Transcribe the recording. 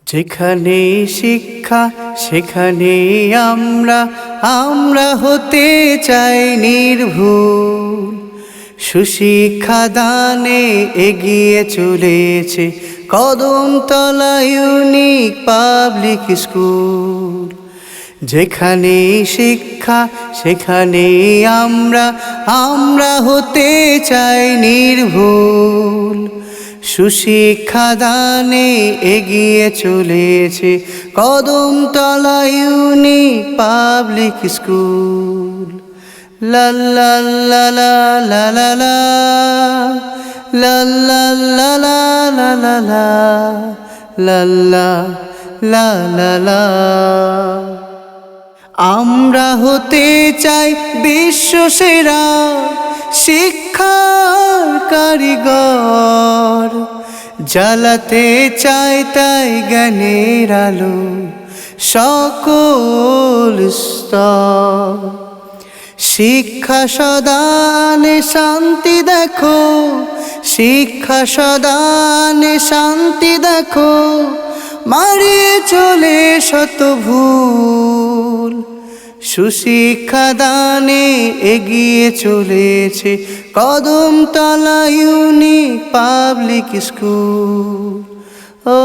যেখানে শিক্ষা সেখানে আমরা হতে চাই নির্ভুল। সুশিক্ষা দানে এগিয়ে চলেছে কদমতলা ইউনিক পাবলিক স্কুল। যেখানে শিক্ষা সেখানে আমরা হতে চাই নির্ভুল। সুশিক্ষা দানে এগিয়ে চলেছে কদমতলা ইউনিক পাবলিক স্কুল। লা লা লা লা লা লা লা লা লা লা লা লা লা লা লা লা লা। আমরা হতে চাই বিশ্বসেরা শিক্ষার কারিগর। জ্বালাতে চাই তাই জ্ঞানের আলো সকল স্তর। শিক্ষা সদানে শান্তি দেখো, শিক্ষা সদানে শান্তি দেখো, মারিয়ে চলে শত ভুল। সুশিক্ষা দানে এগিয়ে চলেছে কদমতলা ইউনিক পাবলিক স্কুল। ও